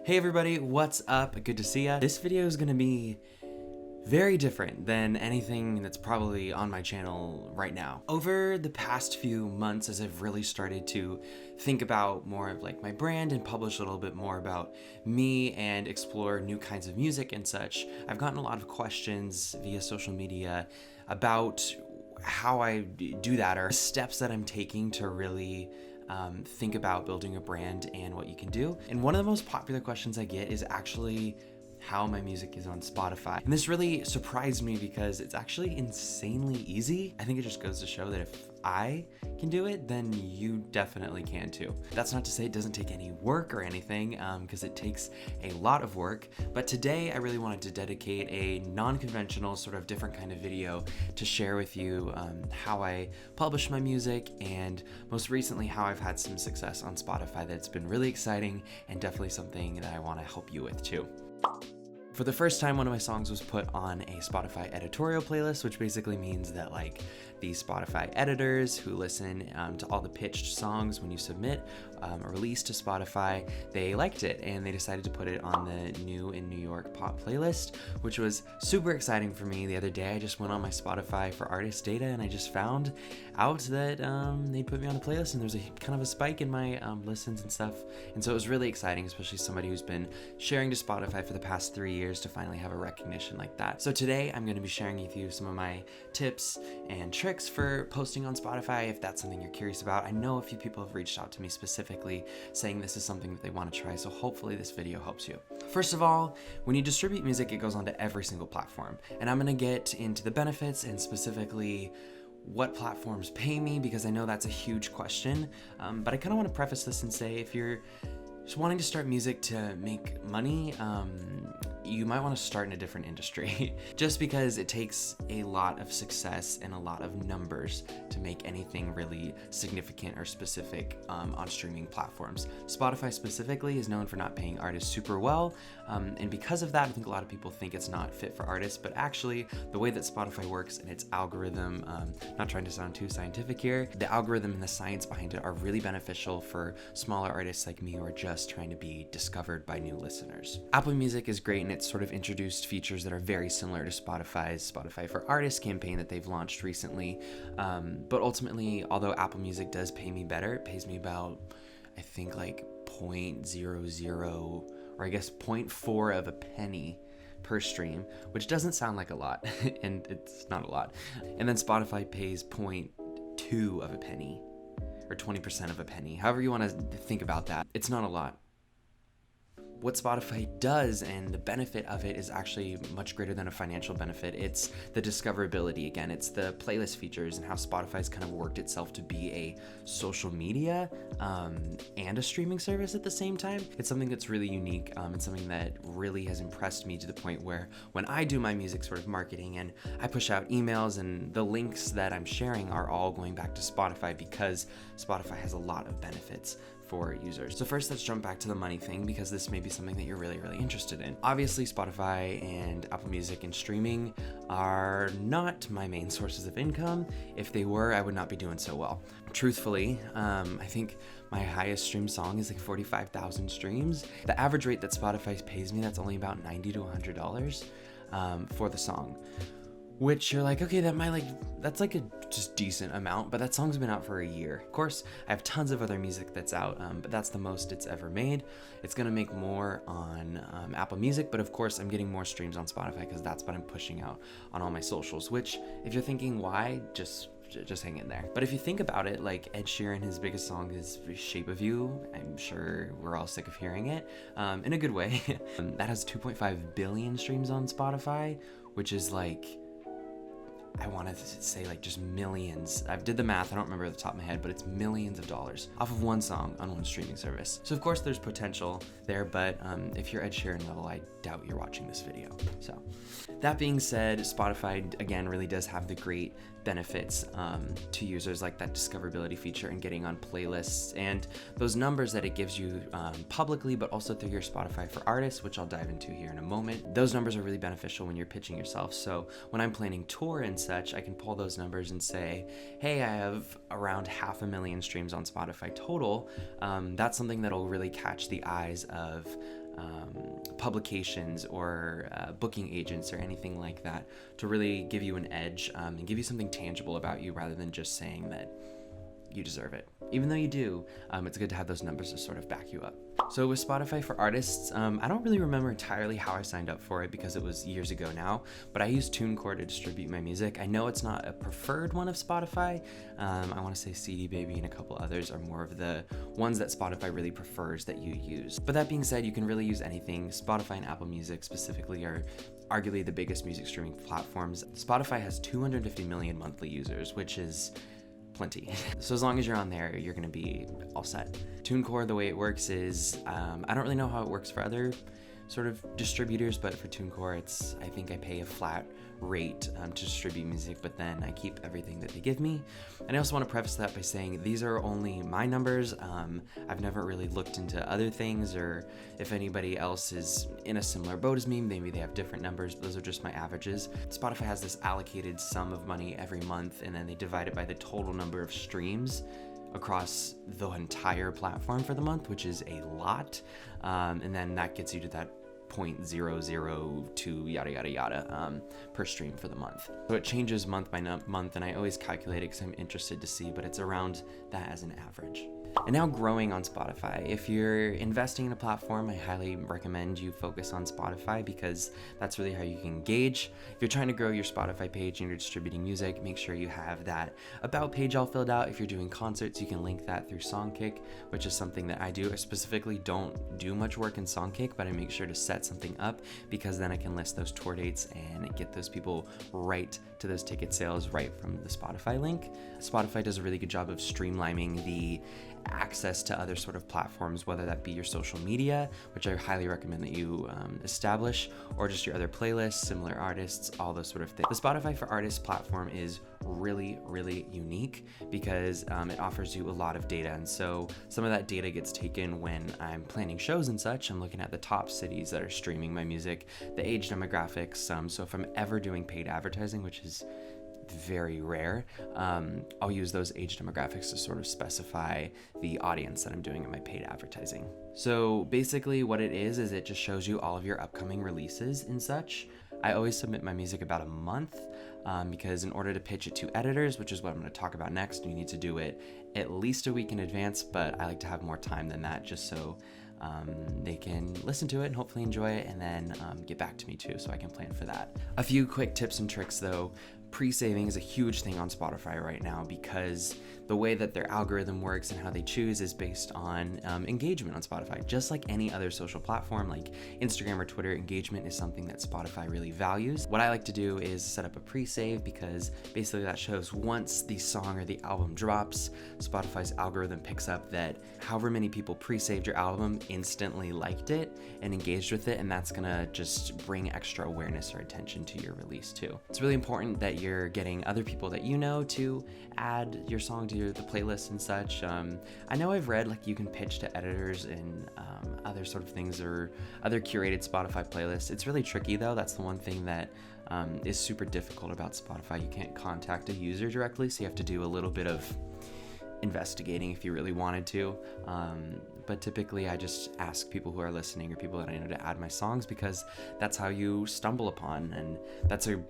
Hey everybody, what's up? Good to see ya. This video is gonna be very different than anything that's probably on my channel right now. Over the past few months, as I've really started to think about more of like my brand and publish a little bit more about me and explore new kinds of music and such, I've gotten a lot of questions via social media about how I do that or steps that I'm taking to really think about building a brand and what you can do. And one of the most popular questions I get is actually how my music is on Spotify. And this really surprised me because it's actually insanely easy. I think it just goes to show that if I can do it, then you definitely can too. That's not to say it doesn't take any work or anything, because it takes a lot of work. But today I really wanted to dedicate a non-conventional, sort of different kind of video to share with you how I publish my music and most recently how I've had some success on Spotify that's been really exciting and definitely something that I want to help you with too. For the first time, one of my songs was put on a Spotify editorial playlist, which basically means that like the Spotify editors who listen to all the pitched songs when you submit a release to Spotify, they liked it and they decided to put it on the New in New York pop playlist, which was super exciting for me. The other day, I just went on my Spotify for artist data and I just found out that they put me on the playlist and there's a kind of a spike in my listens and stuff. And so it was really exciting, especially somebody who's been sharing to Spotify for the past 3 years to finally have a recognition like that. So today I'm going to be sharing with you some of my tips and tricks for posting on Spotify if that's something you're curious about. I know a few people have reached out to me specifically saying this is something that they want to try, so hopefully this video helps you. First of all, when you distribute music, it goes onto every single platform, and I'm going to get into the benefits and specifically what platforms pay me because I know that's a huge question, but I kind of want to preface this and say if you're just wanting to start music to make money, you might want to start in a different industry just because it takes a lot of success and a lot of numbers to make anything really significant or specific on streaming platforms. Spotify specifically is known for not paying artists super well, and because of that, I think a lot of people think it's not fit for artists, but actually the way that Spotify works and its algorithm, not trying to sound too scientific here, the algorithm and the science behind it are really beneficial for smaller artists like me who are just trying to be discovered by new listeners. Apple Music is great and it's sort of introduced features that are very similar to Spotify's Spotify for Artists campaign that they've launched recently. But ultimately, although Apple Music does pay me better, it pays me about, I think like 0.00 or I guess 0.4 of a penny per stream, which doesn't sound like a lot, and it's not a lot. And then Spotify pays 0.2 of a penny or 20% of a penny. However you want to think about that, it's not a lot. What Spotify does and the benefit of it is actually much greater than a financial benefit. It's the discoverability again. It's the playlist features and how Spotify's kind of worked itself to be a social media and a streaming service at the same time. It's something that's really unique. It's something that really has impressed me to the point where when I do my music sort of marketing and I push out emails and the links that I'm sharing are all going back to Spotify because Spotify has a lot of benefits for users. So first, let's jump back to the money thing because this may be something that you're really interested in. Obviously, Spotify and Apple Music and streaming are not my main sources of income. If they were, I would not be doing so well. Truthfully, I think my highest streamed song is like 45,000 streams. The average rate that Spotify pays me, that's only about $90 to $100 for the song. Which you're like, okay, that's like a just decent amount, but that song's been out for a year. Of course, I have tons of other music that's out, but that's the most it's ever made. It's gonna make more on Apple Music, but of course I'm getting more streams on Spotify because that's what I'm pushing out on all my socials, which if you're thinking why, just hang in there. But if you think about it, like Ed Sheeran, his biggest song is Shape of You. I'm sure we're all sick of hearing it, in a good way. That has 2.5 billion streams on Spotify, which is like, I wanted to say like just millions. I did the math, I don't remember at the top of my head, but it's millions of dollars off of one song on one streaming service. So of course there's potential there, but if you're Ed Sheeran level, I doubt you're watching this video. So that being said, Spotify again really does have the great benefits to users, like that discoverability feature and getting on playlists and those numbers that it gives you publicly, but also through your Spotify for Artists, which I'll dive into here in a moment. Those numbers are really beneficial when you're pitching yourself. So when I'm planning tour and such, I can pull those numbers and say, hey, I have around 500,000 streams on Spotify total. That's something that'll really catch the eyes of publications or booking agents or anything like that to really give you an edge and give you something tangible about you rather than just saying that you deserve it. Even though you do, it's good to have those numbers to sort of back you up. So with Spotify for Artists, I don't really remember entirely how I signed up for it because it was years ago now, but I use TuneCore to distribute my music. I know it's not a preferred one of Spotify. I want to say CD Baby and a couple others are more of the ones that Spotify really prefers that you use. But that being said, you can really use anything. Spotify and Apple Music specifically are arguably the biggest music streaming platforms. Spotify has 250 million monthly users, which is plenty. So as long as you're on there, you're gonna be all set. TuneCore, the way it works is, I don't really know how it works for other sort of distributors, but for TuneCore, I think I pay a flat rate to distribute music, but then I keep everything that they give me. And I also want to preface that by saying these are only my numbers. I've never really looked into other things, or if anybody else is in a similar boat as me, maybe they have different numbers. Those are just my averages. Spotify has this allocated sum of money every month, and then they divide it by the total number of streams across the entire platform for the month, which is a lot. And then that gets you to that 0.002 yada yada yada per stream for the month. So it changes month by month, and I always calculate it because I'm interested to see, but it's around that as an average. And now growing on Spotify. If you're investing in a platform, I highly recommend you focus on Spotify because that's really how you can engage. If you're trying to grow your Spotify page and you're distributing music, make sure you have that about page all filled out. If you're doing concerts, you can link that through Songkick, which is something that I do. I specifically don't do much work in Songkick, but I make sure to set something up because then I can list those tour dates and get those people right to those ticket sales right from the Spotify link. Spotify does a really good job of streamlining the access to other sort of platforms, whether that be your social media, which I highly recommend that you establish, or just your other playlists, similar artists, all those sort of things. The Spotify for Artists platform is really, really unique because it offers you a lot of data. And so some of that data gets taken when I'm planning shows and such. I'm looking at the top cities that are streaming my music, the age demographics. So if I'm ever doing paid advertising, which is very rare, I'll use those age demographics to sort of specify the audience that I'm doing in my paid advertising. So basically what it is it just shows you all of your upcoming releases and such. I always submit my music about a month because in order to pitch it to editors, which is what I'm going to talk about next, you need to do it at least a week in advance, but I like to have more time than that just so they can listen to it and hopefully enjoy it and then get back to me too so I can plan for that. A few quick tips and tricks though. Pre-saving is a huge thing on Spotify right now because the way that their algorithm works and how they choose is based on engagement on Spotify. Just like any other social platform like Instagram or Twitter, engagement is something that Spotify really values. What I like to do is set up a pre-save because basically that shows once the song or the album drops, Spotify's algorithm picks up that however many people pre-saved your album instantly liked it and engaged with it, and that's gonna just bring extra awareness or attention to your release too. It's really important that you're getting other people that you know to add your song to the playlist and such. I know I've read like you can pitch to editors and other sort of things or other curated Spotify playlists. It's really tricky though. That's the one thing that is super difficult about Spotify. You can't contact a user directly, so you have to do a little bit of investigating if you really wanted to. But typically I just ask people who are listening or people that I know to add my songs because that's how you stumble upon, and that's a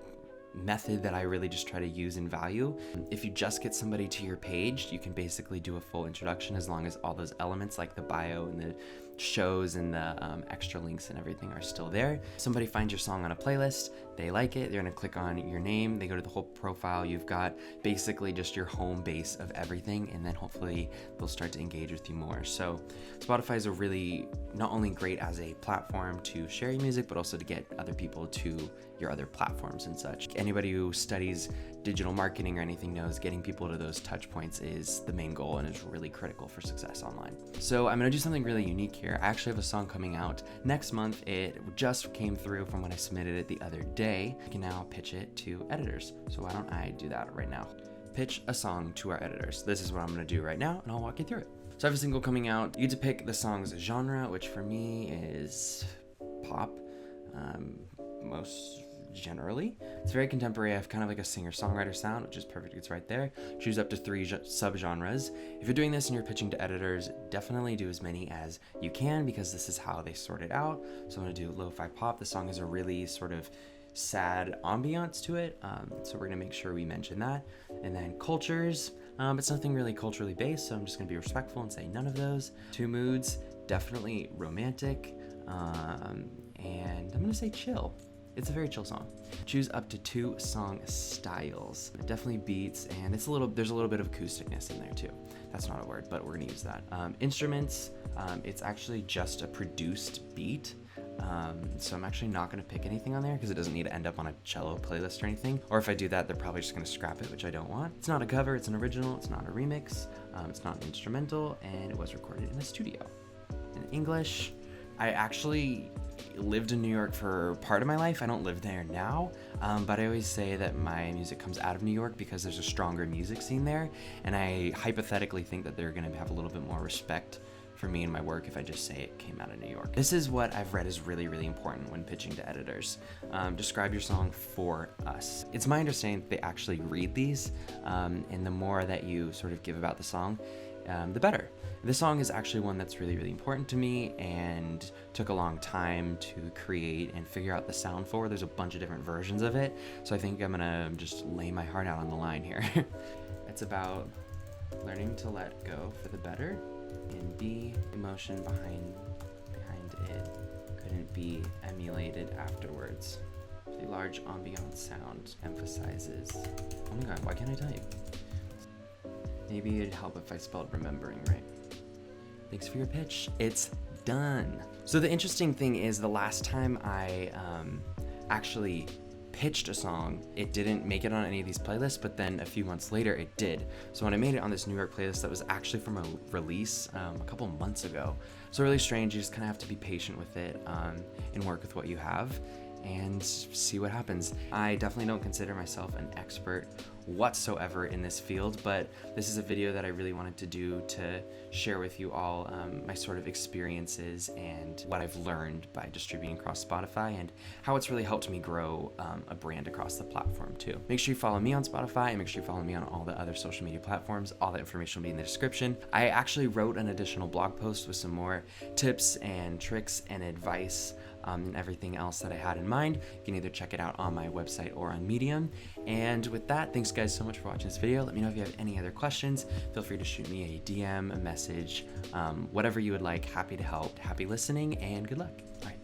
method that I really just try to use and value. If you just get somebody to your page, you can basically do a full introduction as long as all those elements like the bio and the shows and the extra links and everything are still there. Somebody finds your song on a playlist, they like it, they're gonna click on your name, they go to the whole profile, you've got basically just your home base of everything, and then hopefully they'll start to engage with you more. So Spotify is a really not only great as a platform to share your music, but also to get other people to your other platforms and such. Anybody who studies digital marketing or anything knows getting people to those touch points is the main goal and is really critical for success online. So I'm gonna do something really unique here. I actually have a song coming out next month. It just came through from when I submitted it the other day. I can now pitch it to editors. So why don't I do that right now? Pitch a song to our editors. This is what I'm gonna do right now, and I'll walk you through it. So I have a single coming out. You get to pick the song's genre, which for me is pop. Most generally. It's very contemporary. I have kind of like a singer-songwriter sound, which is perfect. It's right there. Choose up to 3 subgenres. If you're doing this and you're pitching to editors, definitely do as many as you can, because this is how they sort it out. So I'm gonna do lo-fi pop. The song has a really sort of sad ambiance to it, so we're gonna make sure we mention that. And then cultures, it's nothing really culturally based, so I'm just gonna be respectful and say none of those. 2 moods, definitely romantic, and I'm gonna say chill. It's a very chill song. Choose up to 2 song styles. Definitely beats, and there's a little bit of acousticness in there too. That's not a word, but we're gonna use that. Instruments, it's actually just a produced beat. So I'm actually not gonna pick anything on there because it doesn't need to end up on a cello playlist or anything. Or if I do that, they're probably just gonna scrap it, which I don't want. It's not a cover, it's an original, it's not a remix, it's not an instrumental, and it was recorded in a studio. In English, I actually lived in New York for part of my life. I don't live there now, but I always say that my music comes out of New York because there's a stronger music scene there, and I hypothetically think that they're gonna have a little bit more respect for me and my work if I just say it came out of New York. This is what I've read is really, really important when pitching to editors. Describe your song for us. It's my understanding that they actually read these, and the more that you sort of give about the song, the better. This song is actually one that's really, really important to me and took a long time to create and figure out the sound for. There's a bunch of different versions of it, so I think I'm gonna just lay my heart out on the line here. It's about learning to let go for the better, and the emotion behind it couldn't be emulated afterwards. The large ambient sound emphasizes. Oh my god, why can't I type? Maybe it'd help if I spelled remembering right. Thanks for your pitch. It's done. So the interesting thing is, the last time I actually pitched a song, it didn't make it on any of these playlists, but then a few months later it did. So when I made it on this New York playlist that was actually from a release a couple months ago. So really strange. You just kind of have to be patient with it and work with what you have and see what happens. I definitely don't consider myself an expert whatsoever in this field, but this is a video that I really wanted to do to share with you all my sort of experiences and what I've learned by distributing across Spotify, and how it's really helped me grow a brand across the platform too. Make sure you follow me on Spotify, and make sure you follow me on all the other social media platforms. All that information will be in the description. I actually wrote an additional blog post with some more tips and tricks and advice and everything else that I had in mind. You can either check it out on my website or on Medium. And with that, thanks guys so much for watching this video. Let me know if you have any other questions. Feel free to shoot me a DM, a message, whatever you would like. Happy to help. Happy listening, and good luck. All right.